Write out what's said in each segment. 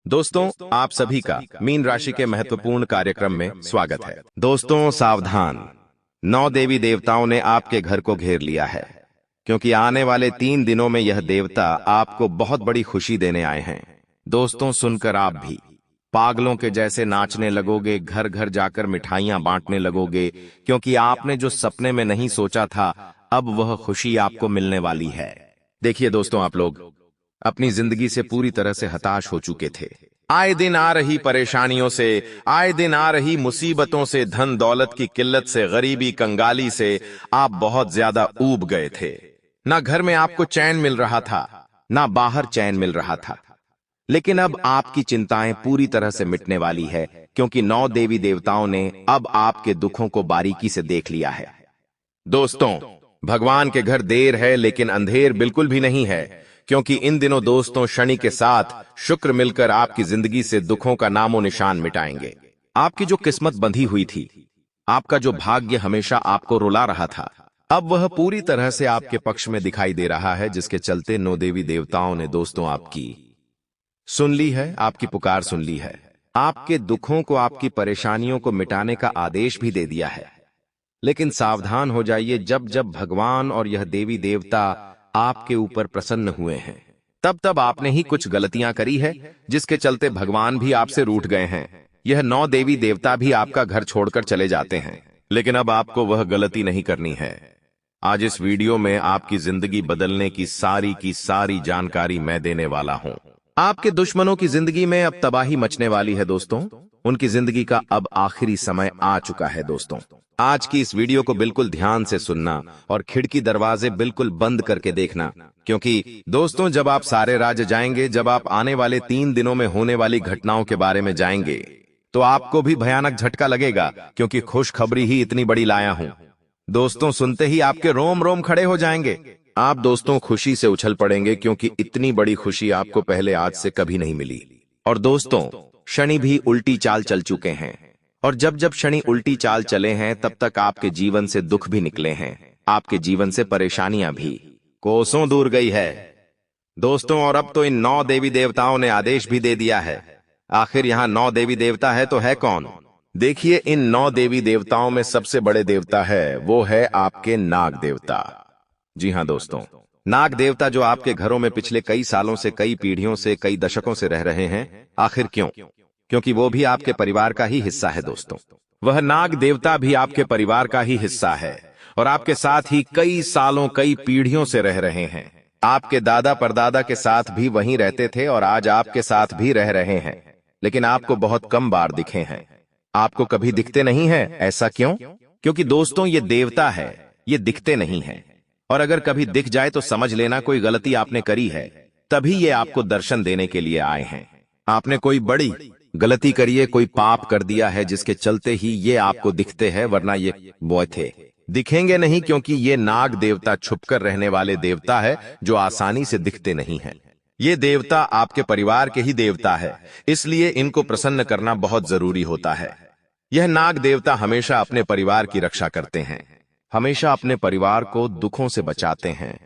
दोस्तों, आप सभी का मीन राशि के महत्वपूर्ण कार्यक्रम में स्वागत है। दोस्तों सावधान, 9 देवी देवताओं ने आपके घर को घेर लिया है, क्योंकि आने वाले 3 दिनों में यह देवता आपको बहुत बड़ी खुशी देने आए हैं। दोस्तों, सुनकर आप भी पागलों के जैसे नाचने लगोगे, घर घर जाकर मिठाइयां बांटने लगोगे, क्योंकि आपने जो सपने में नहीं सोचा था, अब वह खुशी आपको मिलने वाली है। देखिए दोस्तों, आप लोग अपनी जिंदगी से पूरी तरह से हताश हो चुके थे। आए दिन आ रही परेशानियों से, आए दिन आ रही मुसीबतों से, धन दौलत की किल्लत से, गरीबी कंगाली से आप बहुत ज्यादा ऊब गए थे। ना घर में आपको चैन मिल रहा था, ना बाहर चैन मिल रहा था। लेकिन अब आपकी चिंताएं पूरी तरह से मिटने वाली है, क्योंकि 9 देवी देवताओं ने अब आपके दुखों को बारीकी से देख लिया है। दोस्तों, भगवान के घर देर है लेकिन अंधेर बिल्कुल भी नहीं है, क्योंकि इन दिनों दोस्तों शनि के साथ शुक्र मिलकर आपकी जिंदगी से दुखों का नामो निशान मिटाएंगे। आपकी जो किस्मत बंधी हुई थी, आपका जो भाग्य हमेशा आपको रुला रहा था, अब वह पूरी तरह से आपके पक्ष में दिखाई दे रहा है, जिसके चलते 9 देवी देवताओं ने दोस्तों आपकी सुन ली है, आपकी पुकार सुन ली है। आपके दुखों को, आपकी परेशानियों को मिटाने का आदेश भी दे दिया है। लेकिन सावधान हो जाइए, जब जब भगवान और यह देवी देवता आपके ऊपर प्रसन्न हुए हैं, तब तब आपने ही कुछ गलतियां करी है, जिसके चलते भगवान भी आपसे रूठ गए हैं। यह 9 देवी देवता भी आपका घर छोड़कर चले जाते हैं, लेकिन अब आपको वह गलती नहीं करनी है। आज इस वीडियो में आपकी जिंदगी बदलने की सारी जानकारी मैं देने वाला हूं। आपके दुश्मनों की जिंदगी में अब तबाही मचने वाली है दोस्तों। उनकी जिंदगी का अब आखिरी समय आ चुका है दोस्तों। आज की इस वीडियो को बिल्कुल ध्यान से सुनना और खिड़की दरवाजे बिल्कुल बंद करके देखना, क्योंकि दोस्तों जब आप सारे राज्य जाएंगे, जब आप आने वाले 3 दिनों में होने वाली घटनाओं के बारे में जाएंगे, तो आपको भी भयानक झटका लगेगा, क्योंकि खुशखबरी ही इतनी बड़ी लाया हूं। दोस्तों, सुनते ही आपके रोम रोम खड़े हो जाएंगे। आप दोस्तों खुशी से उछल पड़ेंगे, क्योंकि इतनी बड़ी खुशी आपको पहले आज से कभी नहीं मिली। और दोस्तों, शनि भी उल्टी चाल चल चुके हैं, और जब जब शनि उल्टी चाल चले हैं, तब तक आपके जीवन से दुख भी निकले हैं, आपके जीवन से परेशानियां भी कोसों दूर गई है दोस्तों। और अब तो इन 9 देवी देवताओं ने आदेश भी दे दिया है। आखिर यहाँ 9 देवी देवता है तो है कौन? देखिए, इन 9 देवी देवताओं में सबसे बड़े देवता है, वो है आपके नाग देवता। जी हाँ दोस्तों, नाग देवता जो आपके घरों में पिछले कई सालों से, कई पीढ़ियों से, कई दशकों से रह रहे हैं। आखिर क्यों? क्योंकि वो भी आपके परिवार का ही हिस्सा है दोस्तों। वह नाग देवता भी आपके परिवार का ही हिस्सा है, और आपके साथ ही कई सालों, कई पीढ़ियों से रह रहे हैं। आपके दादा परदादा के साथ भी वहीं रहते थे, और आज आपके साथ भी रह रहे हैं, लेकिन आपको बहुत कम बार दिखे हैं। आपको कभी दिखते नहीं है। ऐसा क्यों? क्योंकि दोस्तों ये देवता है, ये दिखते नहीं है, और अगर कभी दिख जाए तो समझ लेना कोई गलती आपने करी है, तभी ये आपको दर्शन देने के लिए आए हैं। आपने कोई बड़ी गलती करी है, कोई पाप कर दिया है, जिसके चलते ही ये आपको दिखते हैं, वरना ये बॉय थे दिखेंगे नहीं, क्योंकि ये नाग देवता छुपकर रहने वाले देवता है, जो आसानी से दिखते नहीं है। ये देवता आपके परिवार के ही देवता है, इसलिए इनको प्रसन्न करना बहुत जरूरी होता है। यह नाग देवता हमेशा अपने परिवार की रक्षा करते हैं, हमेशा अपने परिवार को दुखों से बचाते हैं,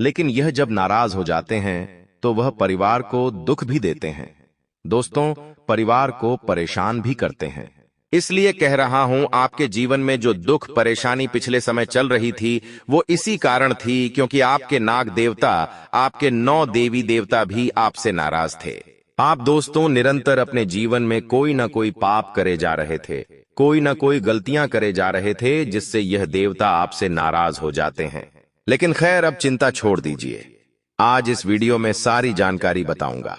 लेकिन यह जब नाराज हो जाते हैं तो वह परिवार को दुख भी देते हैं दोस्तों, परिवार को परेशान भी करते हैं। इसलिए कह रहा हूं, आपके जीवन में जो दुख परेशानी पिछले समय चल रही थी, वो इसी कारण थी, क्योंकि आपके नाग देवता, आपके 9 देवी देवता भी आपसे नाराज थे। आप दोस्तों निरंतर अपने जीवन में कोई ना कोई पाप करे जा रहे थे, कोई ना कोई गलतियां करे जा रहे थे, जिससे यह देवता आपसे नाराज हो जाते हैं। लेकिन खैर, अब चिंता छोड़ दीजिए। आज इस वीडियो में सारी जानकारी बताऊंगा।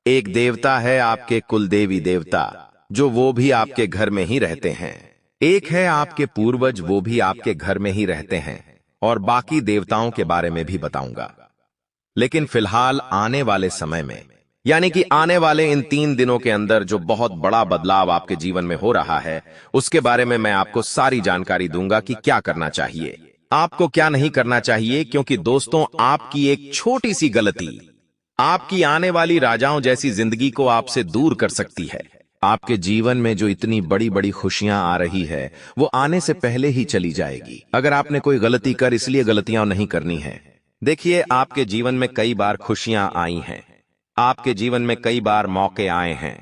एक देवता है आपके कुलदेवी देवता, जो वो भी आपके घर में ही रहते हैं। एक है आपके पूर्वज, वो भी आपके घर में ही रहते हैं, और बाकी देवताओं के बारे में भी बताऊंगा। लेकिन फिलहाल आने वाले समय में, यानी कि आने वाले इन 3 दिनों के अंदर जो बहुत बड़ा बदलाव आपके जीवन में हो रहा है, उसके बारे में मैं आपको सारी जानकारी दूंगा कि क्या करना चाहिए, आपको क्या नहीं करना चाहिए। क्योंकि दोस्तों, आपकी एक छोटी सी गलती आपकी आने वाली राजाओं जैसी जिंदगी को आपसे दूर कर सकती है। आपके जीवन में जो इतनी बड़ी बड़ी खुशियां आ रही है, वो आने से पहले ही चली जाएगी, अगर आपने कोई गलती कर इसलिए गलतियां नहीं करनी है। देखिए, आपके जीवन में कई बार खुशियां आई हैं, आपके जीवन में कई बार मौके आए हैं,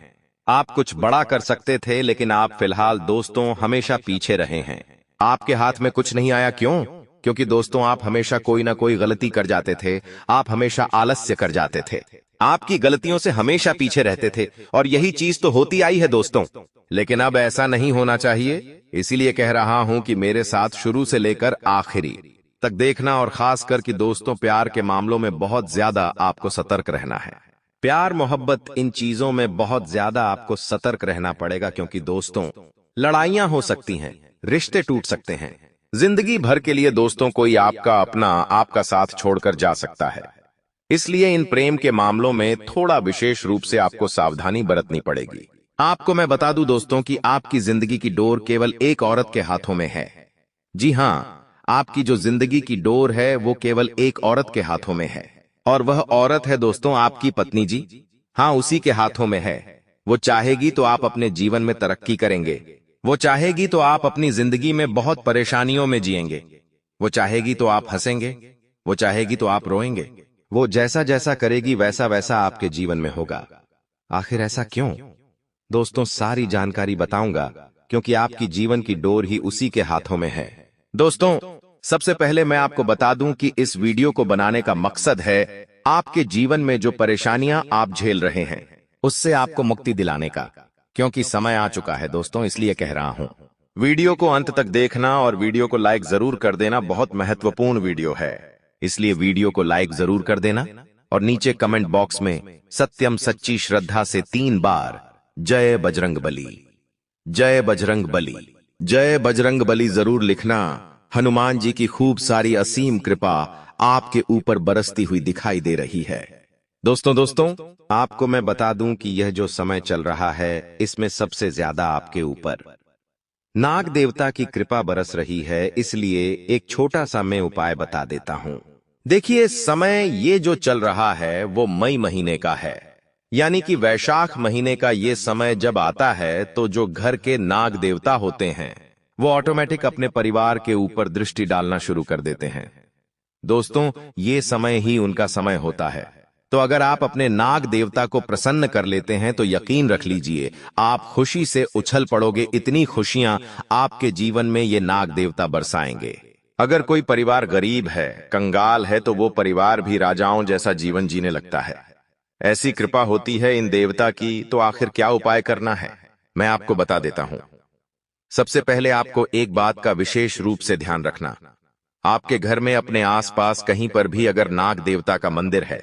आप कुछ बड़ा कर सकते थे, लेकिन आप फिलहाल दोस्तों हमेशा पीछे रहे हैं। आपके हाथ में कुछ नहीं आया, क्यों? क्योंकि दोस्तों आप हमेशा कोई ना कोई गलती कर जाते थे, आप हमेशा आलस्य कर जाते थे, आपकी गलतियों से हमेशा पीछे रहते थे, और यही चीज तो होती आई है दोस्तों। लेकिन अब ऐसा नहीं होना चाहिए, इसीलिए कह रहा हूं कि मेरे साथ शुरू से लेकर आखिरी तक देखना, और खासकर कि दोस्तों प्यार के मामलों में बहुत ज्यादा आपको सतर्क रहना है। प्यार मोहब्बत इन चीजों में बहुत ज्यादा आपको सतर्क रहना पड़ेगा, क्योंकि दोस्तों लड़ाइयां हो सकती हैं, रिश्ते टूट सकते हैं, जिंदगी भर के लिए दोस्तों कोई आपका अपना आपका साथ छोड़कर जा सकता है। इसलिए इन प्रेम के मामलों में थोड़ा विशेष रूप से आपको सावधानी बरतनी पड़ेगी। आपको मैं बता दूं दोस्तों कि आपकी जिंदगी की डोर केवल एक औरत के हाथों में है। जी हां, आपकी जो जिंदगी की डोर है वो केवल एक औरत के हाथों में है, और वह औरत है दोस्तों आपकी पत्नी जी। हाँ, उसी के हाथों में है। वो चाहेगी तो आप अपने जीवन में तरक्की करेंगे, वो चाहेगी तो आप अपनी जिंदगी में बहुत परेशानियों में जिएंगे, वो चाहेगी तो आप हंसेंगे, वो चाहेगी तो आप रोएंगे, वो जैसा जैसा करेगी वैसा वैसा आपके जीवन में होगा। आखिर ऐसा क्यों? दोस्तों सारी जानकारी बताऊंगा, क्योंकि आपकी जीवन की डोर ही उसी के हाथों में है। दोस्तों सबसे पहले मैं आपको बता दूं कि इस वीडियो को बनाने का मकसद है आपके जीवन में जो परेशानियां आप झेल रहे हैं उससे आपको मुक्ति दिलाने का, क्योंकि समय आ चुका है दोस्तों, इसलिए कह रहा हूं। वीडियो को अंत तक देखना और वीडियो को लाइक जरूर कर देना, बहुत महत्वपूर्ण वीडियो है, इसलिए वीडियो को लाइक जरूर कर देना, और नीचे कमेंट बॉक्स में सत्यम सच्ची श्रद्धा से 3 बार जय बजरंग बली, जय बजरंग बली, जय बजरंग बली जरूर लिखना। हनुमान जी की खूब सारी असीम कृपा आपके ऊपर बरसती हुई दिखाई दे रही है। दोस्तों आपको मैं बता दूं कि यह जो समय चल रहा है इसमें सबसे ज्यादा आपके ऊपर नाग देवता की कृपा बरस रही है, इसलिए एक छोटा सा मैं उपाय बता देता हूं। देखिए, समय ये जो चल रहा है वो मई महीने का है, यानी कि वैशाख महीने का ये समय जब आता है तो जो घर के नाग देवता होते हैं वो ऑटोमेटिक अपने परिवार के ऊपर दृष्टि डालना शुरू कर देते हैं। दोस्तों ये समय ही उनका समय होता है, तो अगर आप अपने नाग देवता को प्रसन्न कर लेते हैं तो यकीन रख लीजिए आप खुशी से उछल पड़ोगे, इतनी खुशियां आपके जीवन में ये नाग देवता बरसाएंगे। अगर कोई परिवार गरीब है, कंगाल है, तो वो परिवार भी राजाओं जैसा जीवन जीने लगता है। ऐसी कृपा होती है इन देवता की। तो आखिर क्या उपाय करना है मैं आपको बता देता हूं। सबसे पहले आपको एक बात का विशेष रूप से ध्यान रखना, आपके घर में अपने आसपास कहीं पर भी अगर नाग देवता का मंदिर है,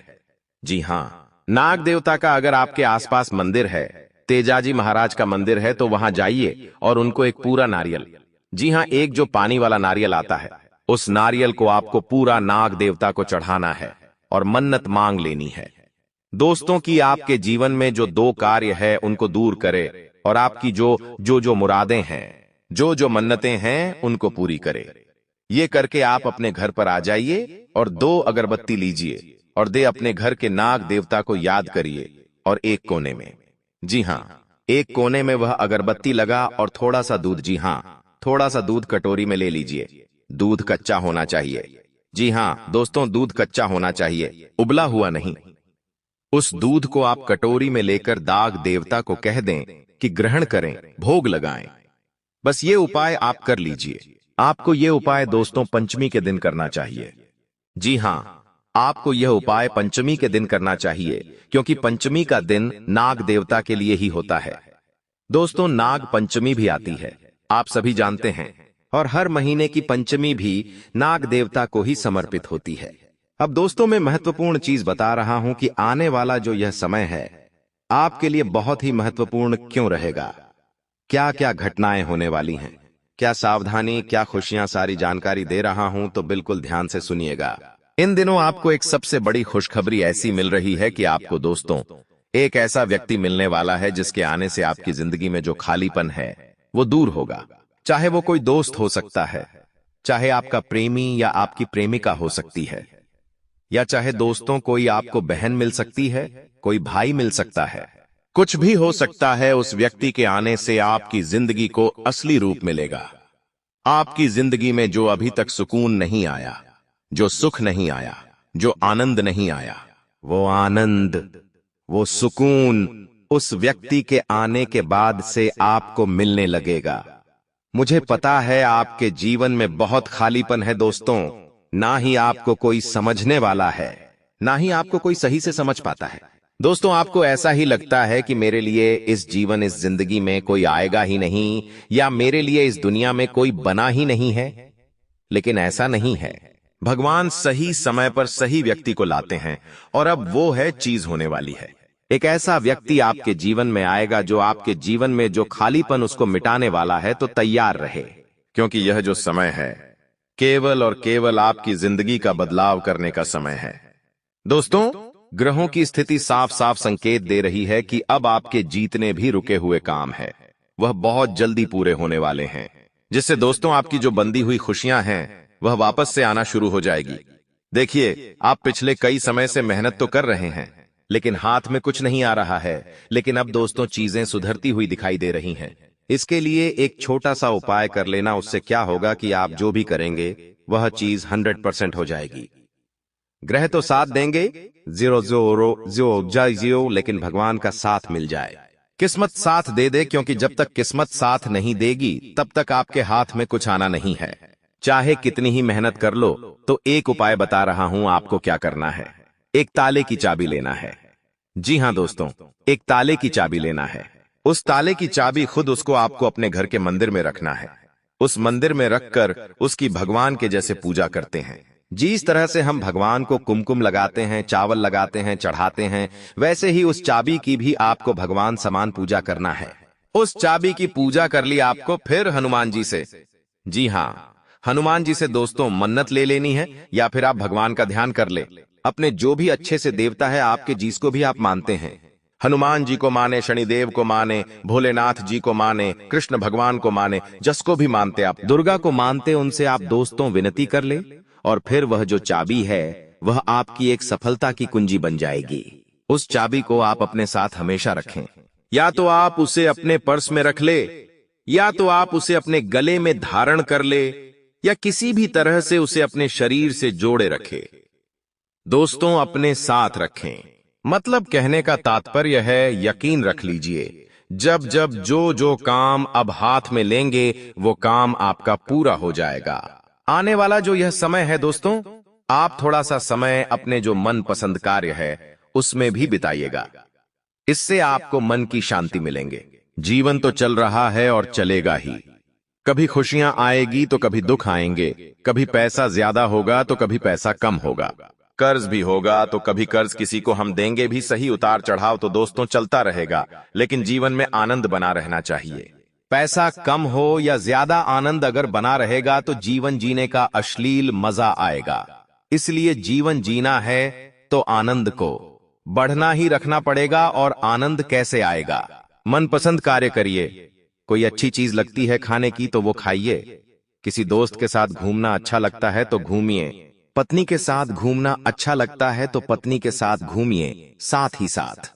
जी हां, नाग देवता का अगर आपके आसपास मंदिर है, तेजाजी महाराज का मंदिर है, तो वहां जाइए और उनको एक पूरा नारियल, जी हां, एक जो पानी वाला नारियल आता है, उस नारियल को आपको पूरा नाग देवता को चढ़ाना है और मन्नत मांग लेनी है। दोस्तों की आपके जीवन में जो 2 कार्य है उनको दूर करे, और आपकी जो मुरादें हैं, जो मन्नतें हैं उनको पूरी करे। ये करके आप अपने घर पर आ जाइए और 2 अगरबत्ती लीजिए और दे अपने घर के नाग देवता को याद करिए, और एक कोने में, जी हां, एक कोने में वह अगरबत्ती लगा और थोड़ा सा दूध, जी हां, थोड़ा सा दूध कटोरी में ले लीजिए। दूध कच्चा होना चाहिए, जी हां दोस्तों, दूध कच्चा होना चाहिए, उबला हुआ नहीं। उस दूध को आप कटोरी में लेकर नाग देवता को कह दें कि ग्रहण करें, भोग लगाएं। बस ये उपाय आप कर लीजिए। आपको ये उपाय दोस्तों पंचमी के दिन करना चाहिए। जी हां, आपको यह उपाय पंचमी के दिन करना चाहिए, क्योंकि पंचमी का दिन नाग देवता के लिए ही होता है। दोस्तों नाग पंचमी भी आती है, आप सभी जानते हैं, और हर महीने की पंचमी भी नाग देवता को ही समर्पित होती है। अब दोस्तों मैं महत्वपूर्ण चीज बता रहा हूं कि आने वाला जो यह समय है आपके लिए बहुत ही महत्वपूर्ण क्यों रहेगा, क्या क्या घटनाएं होने वाली हैं, क्या सावधानी, क्या खुशियां, सारी जानकारी दे रहा हूं, तो बिल्कुल ध्यान से सुनिएगा। इन दिनों आपको एक सबसे बड़ी खुशखबरी ऐसी मिल रही है कि आपको दोस्तों एक ऐसा व्यक्ति मिलने वाला है जिसके आने से आपकी जिंदगी में जो खालीपन है वो दूर होगा। चाहे वो कोई दोस्त हो सकता है, चाहे आपका प्रेमी या आपकी प्रेमिका हो सकती है, या चाहे दोस्तों कोई आपको बहन मिल सकती है, कोई भाई मिल सकता है, कुछ भी हो सकता है। उस व्यक्ति के आने से आपकी जिंदगी को असली रूप मिलेगा। आपकी जिंदगी में जो अभी तक सुकून नहीं आया, जो सुख नहीं आया, जो आनंद नहीं आया, वो सुकून उस व्यक्ति के आने के बाद से आपको मिलने लगेगा। मुझे पता है आपके जीवन में बहुत खालीपन है दोस्तों, ना ही आपको कोई समझने वाला है, ना ही आपको कोई सही से समझ पाता है। दोस्तों, आपको ऐसा ही लगता है कि मेरे लिए इस जिंदगी में कोई आएगा ही नहीं, या मेरे लिए इस दुनिया में कोई बना ही नहीं है। लेकिन ऐसा नहीं है। भगवान सही समय पर सही व्यक्ति को लाते हैं, और अब वो है चीज होने वाली है। एक ऐसा व्यक्ति आपके जीवन में आएगा जो आपके जीवन में जो खालीपन उसको मिटाने वाला है, तो तैयार रहे, क्योंकि यह जो समय है केवल और केवल आपकी जिंदगी का बदलाव करने का समय है। दोस्तों, ग्रहों की स्थिति साफ साफ संकेत दे रही है कि अब आपके जीतने भी रुके हुए काम है वह बहुत जल्दी पूरे होने वाले हैं, जिससे दोस्तों आपकी जो बंदी हुई खुशियां हैं वह वापस से आना शुरू हो जाएगी। देखिए, आप पिछले कई समय से मेहनत तो कर रहे हैं, लेकिन हाथ में कुछ नहीं आ रहा है। लेकिन अब दोस्तों चीजें सुधरती हुई दिखाई दे रही हैं। इसके लिए एक छोटा सा उपाय कर लेना, उससे क्या होगा कि आप जो भी करेंगे वह चीज 100% हो जाएगी। ग्रह तो साथ देंगे, 0 लेकिन भगवान का साथ मिल जाए, किस्मत साथ दे दे, क्योंकि जब तक किस्मत साथ नहीं देगी तब तक आपके हाथ में कुछ आना नहीं है। चाहे कितनी ही मेहनत कर लो, तो एक उपाय बता रहा हूं आपको क्या करना है। एक ताले की चाबी लेना है। जी हां दोस्तों, एक ताले की चाबी लेना है। उस ताले की चाबी खुद उसको आपको अपने घर के मंदिर में रखना है। उस मंदिर में रखकर उसकी भगवान के जैसे पूजा करते हैं। जिस तरह से हम भगवान को कुमकुम लगाते हैं, चावल लगाते हैं, चढ़ाते हैं, वैसे ही उस चाबी की भी आपको भगवान समान पूजा करना है। उस चाबी की पूजा कर ली आपको, फिर हनुमान जी से, जी हां, हनुमान जी से दोस्तों मन्नत ले लेनी है, या फिर आप भगवान का ध्यान कर ले। अपने जो भी अच्छे से देवता है आपके, जिसको भी आप मानते हैं, हनुमान जी को माने, शनिदेव को माने, भोलेनाथ जी को माने, कृष्ण भगवान को माने, जिसको भी मानते आप, दुर्गा को मानते, उनसे आप दोस्तों विनती कर ले, और फिर वह जो चाबी है वह आपकी एक सफलता की कुंजी बन जाएगी। उस चाबी को आप अपने साथ हमेशा रखें। या तो आप उसे अपने पर्स में रख ले, या तो आप उसे अपने गले में धारण कर ले, या किसी भी तरह से उसे अपने शरीर से जोड़े रखे। दोस्तों, अपने साथ रखें, मतलब कहने का तात्पर्य है, यकीन रख लीजिए, जब जब जो जो काम अब हाथ में लेंगे वो काम आपका पूरा हो जाएगा। आने वाला जो यह समय है दोस्तों, आप थोड़ा सा समय अपने जो मनपसंद कार्य है उसमें भी बिताइएगा। इससे आपको मन की शांति मिलेंगे। जीवन तो चल रहा है और चलेगा ही। कभी खुशियां आएगी तो कभी दुख आएंगे, कभी पैसा ज्यादा होगा तो कभी पैसा कम होगा, कर्ज भी होगा तो कभी कर्ज किसी को हम देंगे भी। सही उतार चढ़ाव तो दोस्तों चलता रहेगा, लेकिन जीवन में आनंद बना रहना चाहिए। पैसा कम हो या ज्यादा, आनंद अगर बना रहेगा तो जीवन जीने का अश्लील मजा आएगा। इसलिए जीवन जीना है तो आनंद को बढ़ना ही रखना पड़ेगा। और आनंद कैसे आएगा? मनपसंद कार्य करिए। कोई अच्छी चीज लगती है खाने की तो वो खाइए। किसी दोस्त के साथ घूमना अच्छा लगता है तो घूमिए। पत्नी के साथ घूमना अच्छा लगता है तो पत्नी के साथ घूमिए। साथ ही साथ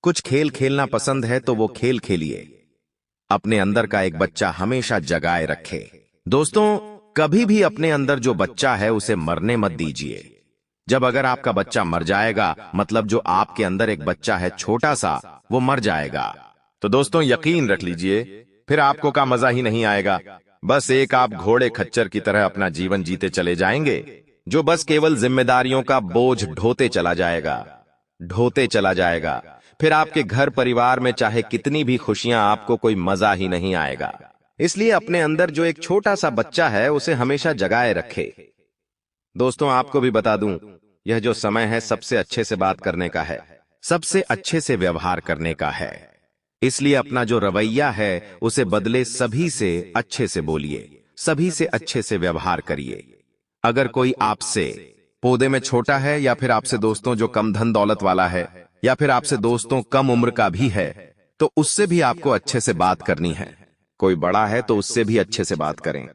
कुछ खेल खेलना पसंद है तो वो खेल खेलिए। अपने अंदर का एक बच्चा हमेशा जगाए रखे। दोस्तों, कभी भी अपने अंदर जो बच्चा है उसे मरने मत दीजिए। जब अगर आपका बच्चा मर जाएगा, मतलब जो आपके अंदर एक बच्चा है छोटा सा, वो मर जाएगा, तो दोस्तों यकीन रख लीजिए फिर आपको का मजा ही नहीं आएगा। बस एक आप घोड़े खच्चर की तरह अपना जीवन जीते चले जाएंगे, जो बस केवल जिम्मेदारियों का बोझ ढोते चला जाएगा। फिर आपके घर परिवार में चाहे कितनी भी खुशियां, आपको कोई मजा ही नहीं आएगा। इसलिए अपने अंदर जो एक छोटा सा बच्चा है उसे हमेशा जगाए रखे। दोस्तों, आपको भी बता दूं, यह जो समय है सबसे अच्छे से बात करने का है, सबसे अच्छे से व्यवहार करने का है। इसलिए अपना जो रवैया है उसे बदले, सभी से अच्छे से बोलिए, सभी से अच्छे से व्यवहार करिए। अगर कोई आपसे पौधे में छोटा है, या फिर आपसे दोस्तों जो कम धन दौलत वाला है, या फिर आपसे दोस्तों कम उम्र का भी है, तो उससे भी आपको अच्छे से बात करनी है। कोई बड़ा है तो उससे भी अच्छे से बात करें,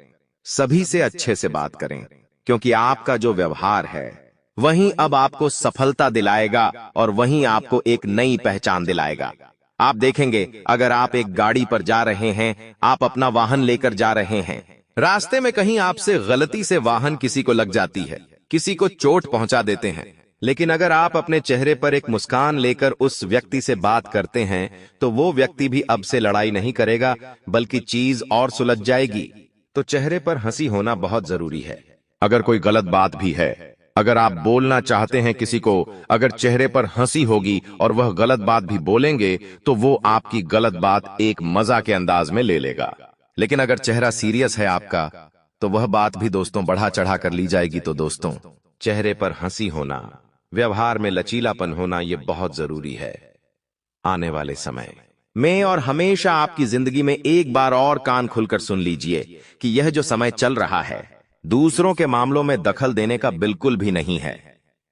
सभी से अच्छे से बात करें, क्योंकि आपका जो व्यवहार है वहीं अब आपको सफलता दिलाएगा और वहीं आपको एक नई पहचान दिलाएगा। आप देखेंगे, अगर आप एक गाड़ी पर जा रहे हैं, आप अपना वाहन लेकर जा रहे हैं, रास्ते में कहीं आपसे गलती से वाहन किसी को लग जाती है, किसी को चोट पहुंचा देते हैं, लेकिन अगर आप अपने चेहरे पर एक मुस्कान लेकर उस व्यक्ति से बात करते हैं तो वो व्यक्ति भी अब से लड़ाई नहीं करेगा, बल्कि चीज और सुलझ जाएगी। तो चेहरे पर हंसी होना बहुत जरूरी है। अगर कोई गलत बात भी है, अगर आप बोलना चाहते हैं किसी को, अगर चेहरे पर हंसी होगी और वह गलत बात भी बोलेंगे तो वो आपकी गलत बात एक मजा के अंदाज में ले लेगा। लेकिन अगर चेहरा सीरियस है आपका, तो वह बात भी दोस्तों बढ़ा चढ़ा कर ली जाएगी। तो दोस्तों, चेहरे पर हंसी होना, व्यवहार में लचीलापन होना, ये बहुत जरूरी है। आने वाले समय में और हमेशा आपकी जिंदगी में एक बार और कान खुलकर सुन लीजिए कि यह जो समय चल रहा है, दूसरों के मामलों में दखल देने का बिल्कुल भी नहीं है।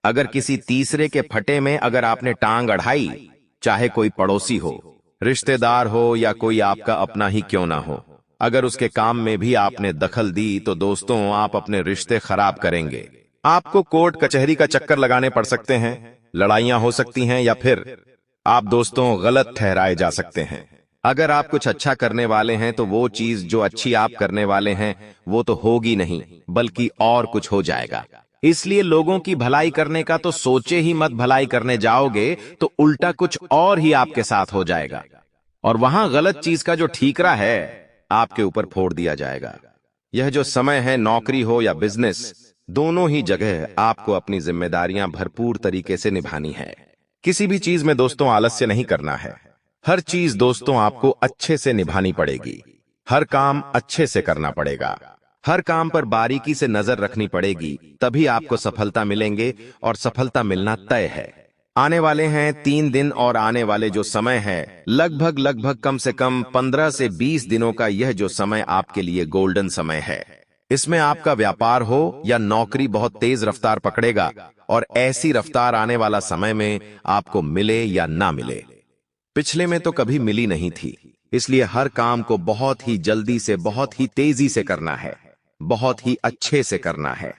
अगर किसी तीसरे के फटे में अगर आपने टांग अड़ाई, चाहे कोई पड़ोसी हो, रिश्तेदार हो या कोई आपका अपना ही क्यों ना हो, अगर उसके काम में भी आपने दखल दी तो दोस्तों आप अपने रिश्ते खराब करेंगे। आपको कोर्ट कचहरी का चक्कर लगाने पड़ सकते हैं, लड़ाइयां हो सकती हैं, या फिर आप दोस्तों गलत ठहराए जा सकते हैं। अगर आप कुछ अच्छा करने वाले हैं तो वो चीज जो अच्छी आप करने वाले हैं वो तो होगी नहीं, बल्कि और कुछ हो जाएगा। इसलिए लोगों की भलाई करने का तो सोचे ही मत। भलाई करने जाओगे तो उल्टा कुछ और ही आपके साथ हो जाएगा, और वहां गलत चीज का जो ठीकरा है आपके ऊपर फोड़ दिया जाएगा। यह जो समय है, नौकरी हो या बिजनेस, दोनों ही जगह आपको अपनी जिम्मेदारियां भरपूर तरीके से निभानी है। किसी भी चीज में दोस्तों आलस्य नहीं करना है। हर चीज दोस्तों आपको अच्छे से निभानी पड़ेगी। हर काम अच्छे से करना पड़ेगा। हर काम पर बारीकी से नजर रखनी पड़ेगी, तभी आपको सफलता मिलेंगे, और सफलता मिलना तय है। आने वाले हैं 3 दिन, और आने वाले जो समय है लगभग कम से कम 15 से 20 दिनों का, यह जो समय आपके लिए गोल्डन समय है। इसमें आपका व्यापार हो या नौकरी बहुत तेज रफ्तार पकड़ेगा, और ऐसी रफ्तार आने वाला समय में आपको मिले या ना मिले। पिछले में तो कभी मिली नहीं थी, इसलिए हर काम को बहुत ही जल्दी से, बहुत ही तेजी से करना है, बहुत ही अच्छे से करना है।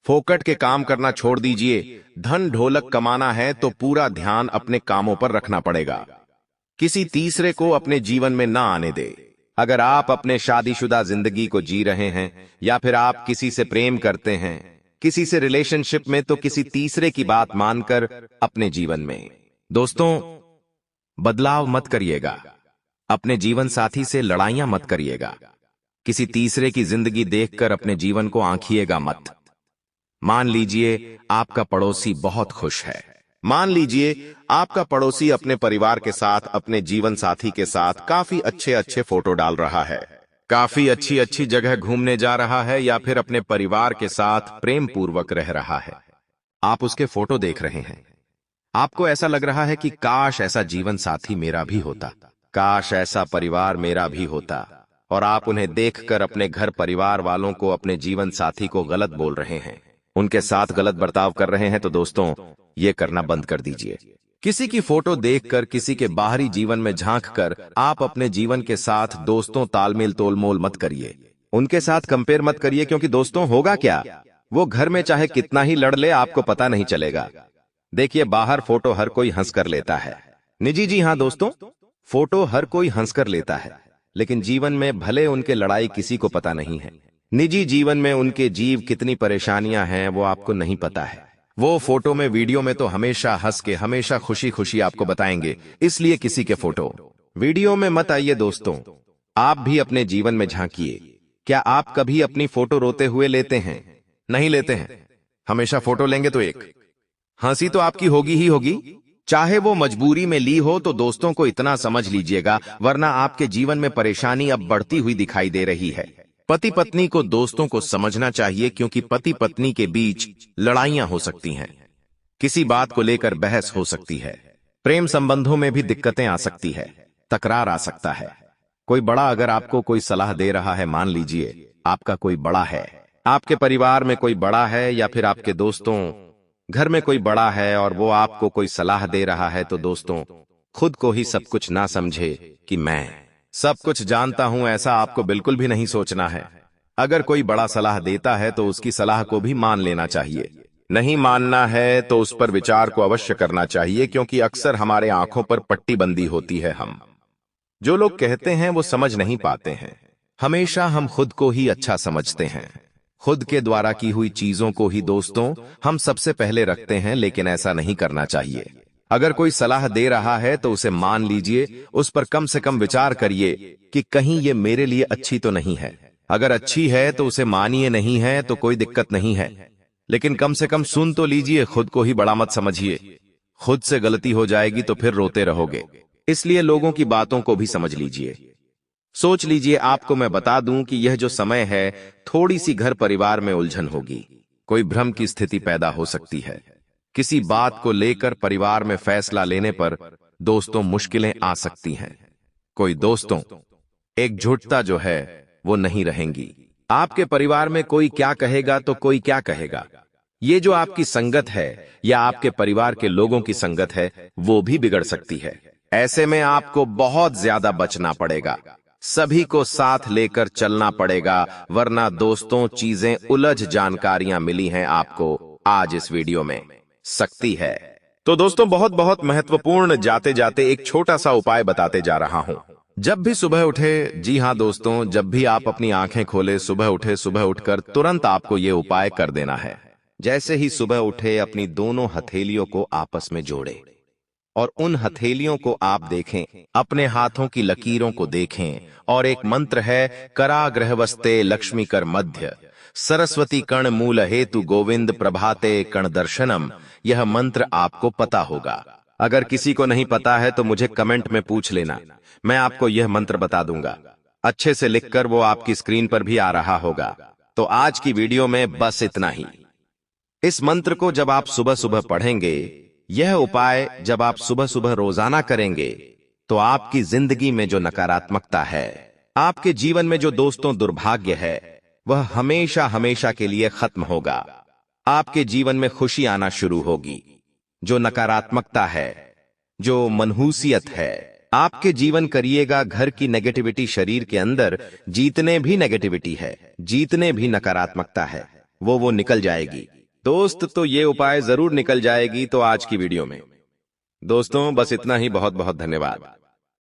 फोकट के काम करना छोड़ दीजिए। धन ढोलक कमाना है तो पूरा ध्यान अपने कामों पर रखना पड़ेगा। किसी तीसरे को अपने जीवन में ना आने दे। अगर आप अपने शादीशुदा जिंदगी को जी रहे हैं, या फिर आप किसी से प्रेम करते हैं, किसी से रिलेशनशिप में, तो किसी तीसरे की बात मानकर अपने जीवन में दोस्तों बदलाव मत करिएगा। अपने जीवन साथी से लड़ाइयां मत करिएगा। किसी तीसरे की जिंदगी देखकर अपने जीवन को आंखिएगा मत। मान लीजिए आपका पड़ोसी बहुत खुश है। मान लीजिए आपका पड़ोसी अपने परिवार के साथ, अपने जीवन साथी के साथ काफी अच्छे अच्छे फोटो डाल रहा है, काफी अच्छी अच्छी जगह घूमने जा रहा है, या फिर अपने परिवार के साथ प्रेम पूर्वक रह रहा है। आप उसके फोटो देख रहे हैं, आपको ऐसा लग रहा है कि काश ऐसा जीवन साथी मेरा भी होता, काश ऐसा परिवार मेरा भी होता, और आप उन्हें देखकर अपने घर परिवार वालों को, अपने जीवन साथी को गलत बोल रहे हैं, उनके साथ गलत बर्ताव कर रहे हैं। तो दोस्तों ये करना बंद कर दीजिए। किसी की फोटो देखकर, किसी के बाहरी जीवन में झांककर आप अपने जीवन के साथ दोस्तों तालमेल तोलमोल मत करिए। उनके साथ कंपेयर मत करिए, क्योंकि दोस्तों होगा क्या, वो घर में चाहे कितना ही लड़ ले आपको पता नहीं चलेगा। देखिए बाहर फोटो हर कोई हंसकर लेता है, निजी, जी हाँ दोस्तों, फोटो हर कोई हंसकर लेता है, लेकिन जीवन में भले उनके लड़ाई किसी को पता नहीं है। निजी जीवन में उनके जीव कितनी परेशानियां हैं वो आपको नहीं पता है। वो फोटो में, वीडियो में तो हमेशा हंस के, हमेशा खुशी खुशी आपको बताएंगे, इसलिए किसी के फोटो वीडियो में मत आइए दोस्तों। आप भी अपने जीवन में झांकिए। क्या आप कभी अपनी फोटो रोते हुए लेते हैं? नहीं लेते हैं। हमेशा फोटो लेंगे तो एक हंसी तो आपकी होगी ही होगी, चाहे वो मजबूरी में ली हो। तो दोस्तों को इतना समझ लीजिएगा, वरना आपके जीवन में परेशानी अब बढ़ती हुई दिखाई दे रही है। पति पत्नी को दोस्तों को समझना चाहिए, क्योंकि पति पत्नी के बीच लड़ाइयां हो सकती हैं, किसी बात को लेकर बहस हो सकती है, प्रेम संबंधों में भी दिक्कतें आ सकती है, तकरार आ सकता है। कोई बड़ा अगर आपको कोई सलाह दे रहा है, मान लीजिए आपका कोई बड़ा है, आपके परिवार में कोई बड़ा है, या फिर आपके दोस्तों घर में कोई बड़ा है और वो आपको कोई सलाह दे रहा है, तो दोस्तों खुद को ही सब कुछ ना समझे कि मैं सब कुछ जानता हूं, ऐसा आपको बिल्कुल भी नहीं सोचना है। अगर कोई बड़ा सलाह देता है तो उसकी सलाह को भी मान लेना चाहिए। नहीं मानना है तो उस पर विचार को अवश्य करना चाहिए, क्योंकि अक्सर हमारे आंखों पर पट्टी बंदी होती है। हम जो लोग कहते हैं वो समझ नहीं पाते हैं। हमेशा हम खुद को ही अच्छा समझते हैं, खुद के द्वारा की हुई चीजों को ही दोस्तों हम सबसे पहले रखते हैं, लेकिन ऐसा नहीं करना चाहिए। अगर कोई सलाह दे रहा है तो उसे मान लीजिए, उस पर कम से कम विचार करिए कि कहीं ये मेरे लिए अच्छी तो नहीं है। अगर अच्छी है तो उसे मानिए, नहीं है तो कोई दिक्कत नहीं है, लेकिन कम से कम सुन तो लीजिए। खुद को ही बड़ा मत समझिए। खुद से गलती हो जाएगी तो फिर रोते रहोगे। इसलिए लोगों की बातों को भी समझ लीजिए। सोच लीजिए, आपको मैं बता दूं कि यह जो समय है, थोड़ी सी घर परिवार में उलझन होगी। कोई भ्रम की स्थिति पैदा हो सकती है। किसी बात को लेकर परिवार में फैसला लेने पर दोस्तों मुश्किलें आ सकती हैं। कोई दोस्तों एकजुटता जो है वो नहीं रहेंगी। आपके परिवार में कोई क्या कहेगा तो कोई क्या कहेगा। ये जो आपकी संगत है या आपके परिवार के लोगों की संगत है, वो भी बिगड़ सकती है। ऐसे में आपको बहुत ज्यादा बचना पड़ेगा। सभी को साथ लेकर चलना पड़ेगा, वरना दोस्तों चीजें उलझ जानकारियां मिली हैं आपको आज इस वीडियो में सकती है। तो दोस्तों बहुत बहुत महत्वपूर्ण जाते जाते एक छोटा सा उपाय बताते जा रहा हूं। जब भी सुबह उठे, जी हां दोस्तों, जब भी आप अपनी आंखें खोले, सुबह उठे, सुबह उठकर तुरंत आपको ये उपाय कर देना है। जैसे ही सुबह उठे, अपनी दोनों हथेलियों को आपस में जोड़े और उन हथेलियों को आप देखें, अपने हाथों की लकीरों को देखें, और एक मंत्र है, कराग्रहवस्ते लक्ष्मी कर मध्य सरस्वती कण मूल हेतु गोविंद प्रभाते कण दर्शनम। यह मंत्र आपको पता होगा। अगर किसी को नहीं पता है तो मुझे कमेंट में पूछ लेना, मैं आपको यह मंत्र बता दूंगा। अच्छे से लिखकर वो आपकी स्क्रीन पर भी आ रहा होगा। तो आज की वीडियो में बस इतना ही। इस मंत्र को जब आप सुबह सुबह पढ़ेंगे, यह उपाय जब आप सुबह सुबह रोजाना करेंगे, तो आपकी जिंदगी में जो नकारात्मकता है, आपके जीवन में जो दोस्तों दुर्भाग्य है, वह हमेशा हमेशा के लिए खत्म होगा। आपके जीवन में खुशी आना शुरू होगी। जो नकारात्मकता है, जो मनहूसियत है, आपके जीवन करिएगा, घर की नेगेटिविटी, शरीर के अंदर जितने भी नेगेटिविटी है, जितने भी नकारात्मकता है, वो निकल जाएगी। दोस्त, तो ये उपाय जरूर निकल जाएगी। तो आज की वीडियो में दोस्तों बस इतना ही। बहुत बहुत धन्यवाद।